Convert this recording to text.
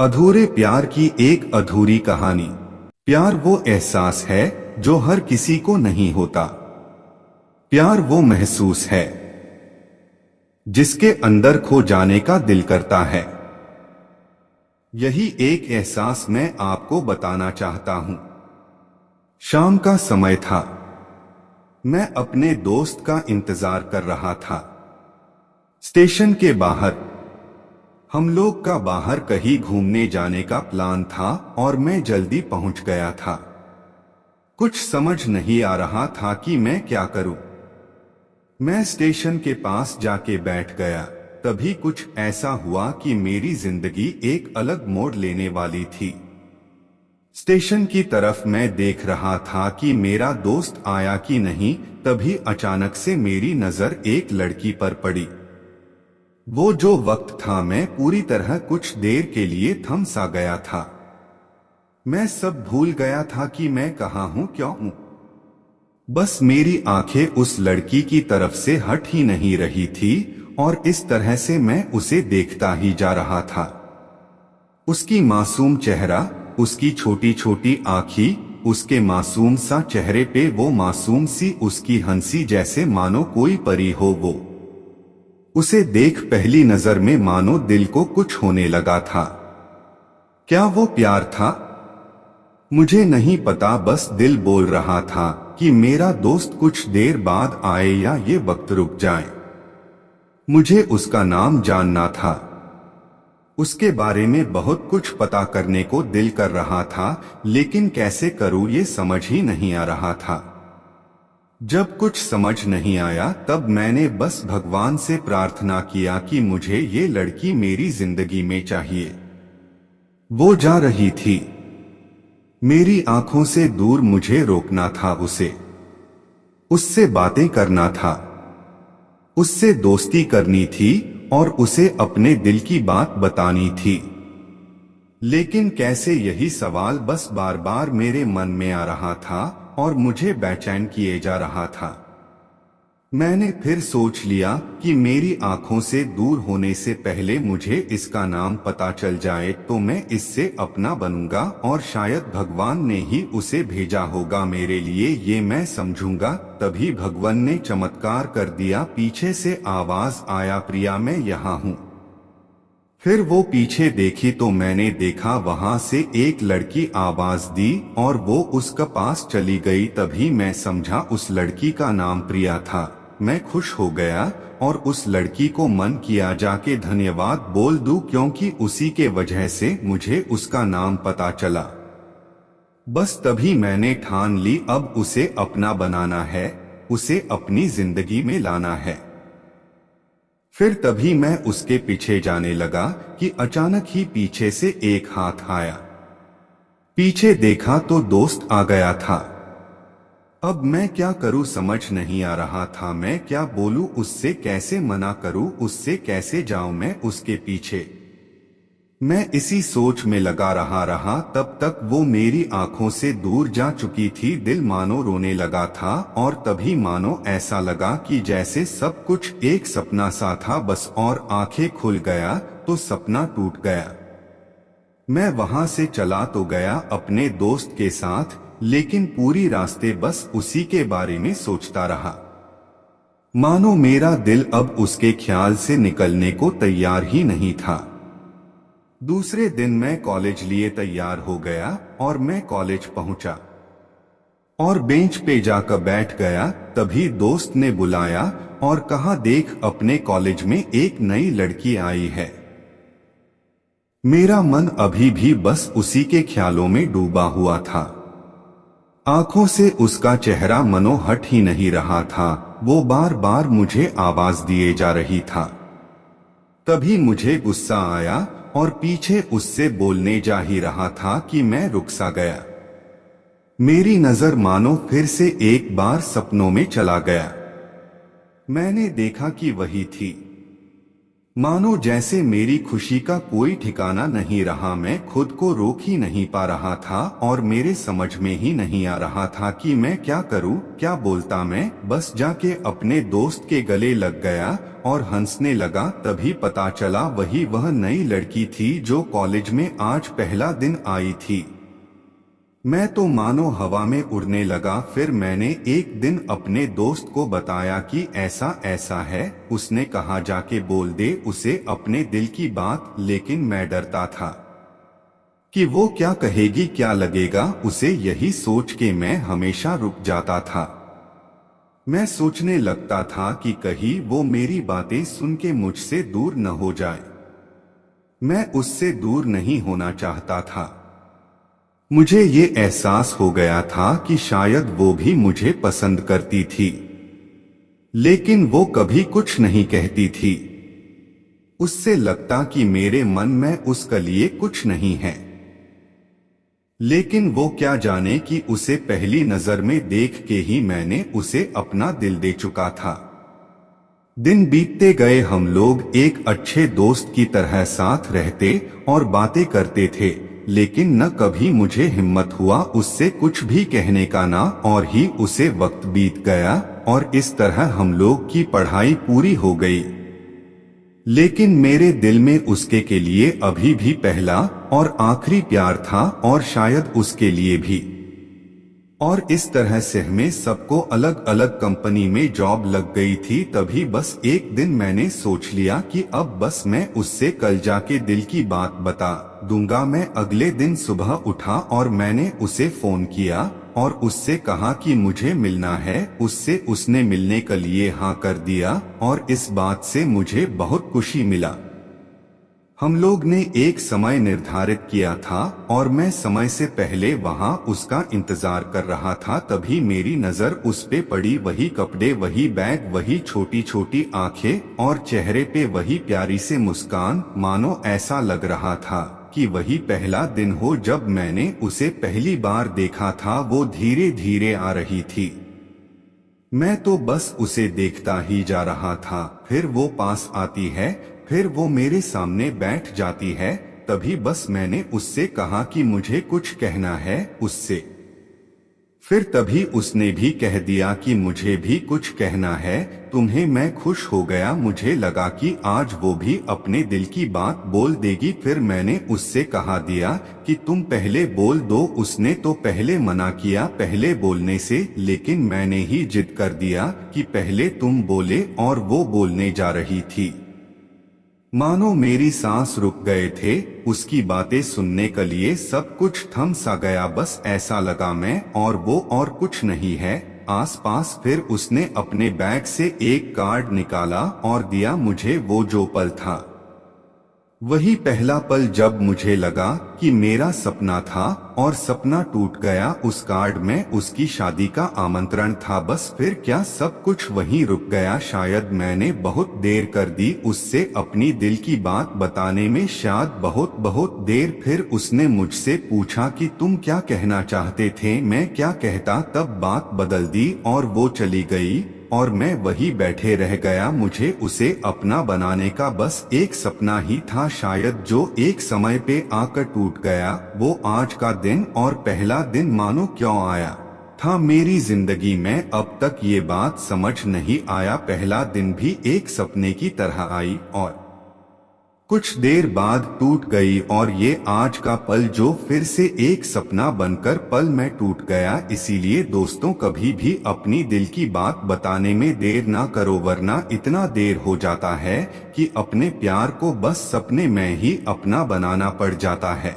अधूरे प्यार की एक अधूरी कहानी। प्यार वो एहसास है जो हर किसी को नहीं होता। प्यार वो महसूस है जिसके अंदर खो जाने का दिल करता है। यही एक एहसास मैं आपको बताना चाहता हूं। शाम का समय था। मैं अपने दोस्त का इंतजार कर रहा था। स्टेशन के बाहर। हम लोग का बाहर कहीं घूमने जाने का प्लान था और मैं जल्दी पहुंच गया था। कुछ समझ नहीं आ रहा था कि मैं क्या करूं। मैं स्टेशन के पास जाके बैठ गया। तभी कुछ ऐसा हुआ कि मेरी जिंदगी एक अलग मोड़ लेने वाली थी। स्टेशन की तरफ मैं देख रहा था कि मेरा दोस्त आया कि नहीं, तभी अचानक से मेरी नजर एक लड़की पर पड़ी। वो जो वक्त था, मैं पूरी तरह कुछ देर के लिए थम सा गया था। मैं सब भूल गया था कि मैं कहाँ हूँ, क्यों हूँ। बस मेरी आंखें उस लड़की की तरफ से हट ही नहीं रही थी और इस तरह से मैं उसे देखता ही जा रहा था। उसकी मासूम चेहरा, उसकी छोटी छोटी आँखें, उसके मासूम सा चेहरे पे वो मासूम सी उसकी हंसी, जैसे मानो कोई परी हो वो। उसे देख पहली नजर में मानो दिल को कुछ होने लगा था। क्या वो प्यार था? मुझे नहीं पता, बस दिल बोल रहा था कि मेरा दोस्त कुछ देर बाद आए या ये वक्त रुक जाए। मुझे उसका नाम जानना था। उसके बारे में बहुत कुछ पता करने को दिल कर रहा था, लेकिन कैसे करूं ये समझ ही नहीं आ रहा था। जब कुछ समझ नहीं आया तब मैंने बस भगवान से प्रार्थना किया कि मुझे ये लड़की मेरी जिंदगी में चाहिए। वो जा रही थी। मेरी आंखों से दूर मुझे रोकना था उसे। उससे बातें करना था। उससे दोस्ती करनी थी और उसे अपने दिल की बात बतानी थी। लेकिन कैसे, यही सवाल बस बार बार मेरे मन में आ रहा था और मुझे बेचैन किए जा रहा था। मैंने फिर सोच लिया कि मेरी आंखों से दूर होने से पहले मुझे इसका नाम पता चल जाए तो मैं इससे अपना बनूंगा और शायद भगवान ने ही उसे भेजा होगा मेरे लिए, ये मैं समझूंगा। तभी भगवान ने चमत्कार कर दिया। पीछे से आवाज आया, प्रिया मैं यहाँ हूँ। फिर वो पीछे देखी तो मैंने देखा वहां से एक लड़की आवाज दी और वो उसके पास चली गई। तभी मैं समझा उस लड़की का नाम प्रिया था। मैं खुश हो गया और उस लड़की को मन किया जाके धन्यवाद बोल दूं, क्योंकि उसी के वजह से मुझे उसका नाम पता चला। बस तभी मैंने ठान ली, अब उसे अपना बनाना है, उसे अपनी जिंदगी में लाना है। फिर तभी मैं उसके पीछे जाने लगा कि अचानक ही पीछे से एक हाथ आया। पीछे देखा तो दोस्त आ गया था। अब मैं क्या करूं समझ नहीं आ रहा था। मैं क्या बोलूं उससे, कैसे मना करूं उससे, कैसे जाऊं मैं उसके पीछे। मैं इसी सोच में लगा रहा तब तक वो मेरी आंखों से दूर जा चुकी थी। दिल मानो रोने लगा था और तभी मानो ऐसा लगा कि जैसे सब कुछ एक सपना सा था बस, और आंखें खुल गया तो सपना टूट गया। मैं वहां से चला तो गया अपने दोस्त के साथ, लेकिन पूरी रास्ते बस उसी के बारे में सोचता रहा। मानो मेरा दिल अब उसके ख्याल से निकलने को तैयार ही नहीं था। दूसरे दिन मैं कॉलेज लिए तैयार हो गया और मैं कॉलेज पहुंचा और बेंच पे जाकर बैठ गया। तभी दोस्त ने बुलाया और कहा, देख अपने कॉलेज में एक नई लड़की आई है। मेरा मन अभी भी बस उसी के ख्यालों में डूबा हुआ था। आंखों से उसका चेहरा मनो हट ही नहीं रहा था। वो बार बार मुझे आवाज दिए जा रही था। तभी मुझे गुस्सा आया और पीछे उससे बोलने जा ही रहा था कि मैं रुक सा गया। मेरी नजर मानो फिर से एक बार सपनों में चला गया। मैंने देखा कि वही थी। मानो जैसे मेरी खुशी का कोई ठिकाना नहीं रहा। मैं खुद को रोक ही नहीं पा रहा था और मेरे समझ में ही नहीं आ रहा था कि मैं क्या करूं, क्या बोलता। मैं बस जाके अपने दोस्त के गले लग गया और हंसने लगा। तभी पता चला वह नई लड़की थी जो कॉलेज में आज पहला दिन आई थी। मैं तो मानो हवा में उड़ने लगा। फिर मैंने एक दिन अपने दोस्त को बताया कि ऐसा ऐसा है। उसने कहा जाके बोल दे उसे अपने दिल की बात। लेकिन मैं डरता था कि वो क्या कहेगी, क्या लगेगा उसे। यही सोच के मैं हमेशा रुक जाता था। मैं सोचने लगता था कि कहीं वो मेरी बातें सुन के मुझसे दूर न हो जाए। मैं उससे दूर नहीं होना चाहता था। मुझे ये एहसास हो गया था कि शायद वो भी मुझे पसंद करती थी, लेकिन वो कभी कुछ नहीं कहती थी। उससे लगता कि मेरे मन में उसके लिए कुछ नहीं है। लेकिन वो क्या जाने कि उसे पहली नजर में देख के ही मैंने उसे अपना दिल दे चुका था। दिन बीतते गए। हम लोग एक अच्छे दोस्त की तरह साथ रहते और बातें करते थे, लेकिन न कभी मुझे हिम्मत हुआ उससे कुछ भी कहने का। ना और ही उसे वक्त बीत गया और इस तरह हम लोग की पढ़ाई पूरी हो गई। लेकिन मेरे दिल में उसके के लिए अभी भी पहला और आखिरी प्यार था और शायद उसके लिए भी। और इस तरह से हमें सबको अलग अलग कंपनी में जॉब लग गई थी। तभी बस एक दिन मैंने सोच लिया कि अब बस मैं उससे कल जाके दिल की बात बता दूंगा। मैं अगले दिन सुबह उठा और मैंने उसे फोन किया और उससे कहा कि मुझे मिलना है उससे। उसने मिलने के लिए हाँ कर दिया और इस बात से मुझे बहुत खुशी मिला। हम लोग ने एक समय निर्धारित किया था और मैं समय से पहले वहां उसका इंतजार कर रहा था। तभी मेरी नजर उस पे पड़ी। वही कपड़े, वही बैग, वही छोटी छोटी आंखें और चेहरे पे वही प्यारी से मुस्कान। मानो ऐसा लग रहा था कि वही पहला दिन हो जब मैंने उसे पहली बार देखा था। वो धीरे धीरे आ रही थी। मैं तो बस उसे देखता ही जा रहा था। फिर वो पास आती है, फिर वो मेरे सामने बैठ जाती है। तभी बस मैंने उससे कहा कि मुझे कुछ कहना है उससे। फिर तभी उसने भी कह दिया कि मुझे भी कुछ कहना है तुम्हें। मैं खुश हो गया। मुझे लगा कि आज वो भी अपने दिल की बात बोल देगी। फिर मैंने उससे कहा दिया कि तुम पहले बोल दो। उसने तो पहले मना किया पहले बोलने से, लेकिन मैंने ही जिद कर दिया कि पहले तुम बोले और वो बोलने जा रही थी। मानो मेरी सांस रुक गए थे। उसकी बातें सुनने के लिए सब कुछ थम सा गया। बस ऐसा लगा मैं और वो और कुछ नहीं है आसपास। फिर उसने अपने बैग से एक कार्ड निकाला और दिया मुझे। वो जो पल था वही पहला पल जब मुझे लगा कि मेरा सपना था और सपना टूट गया। उस कार्ड में उसकी शादी का आमंत्रण था। बस फिर क्या सब कुछ वहीं रुक गया। शायद मैंने बहुत देर कर दी उससे अपनी दिल की बात बताने में, शायद बहुत बहुत देर। फिर उसने मुझसे पूछा कि तुम क्या कहना चाहते थे। मैं क्या कहता। तब बात बदल दी और वो चली गई और मैं वही बैठे रह गया। मुझे उसे अपना बनाने का बस एक सपना ही था शायद, जो एक समय पे आकर टूट गया। वो आज का दिन और पहला दिन मानो क्यों आया था मेरी जिंदगी में। अब तक ये बात समझ नहीं आया। पहला दिन भी एक सपने की तरह आई और कुछ देर बाद टूट गई। और ये आज का पल जो फिर से एक सपना बनकर पल में टूट गया। इसीलिए दोस्तों कभी भी अपनी दिल की बात बताने में देर ना करो, वरना इतना देर हो जाता है कि अपने प्यार को बस सपने में ही अपना बनाना पड़ जाता है।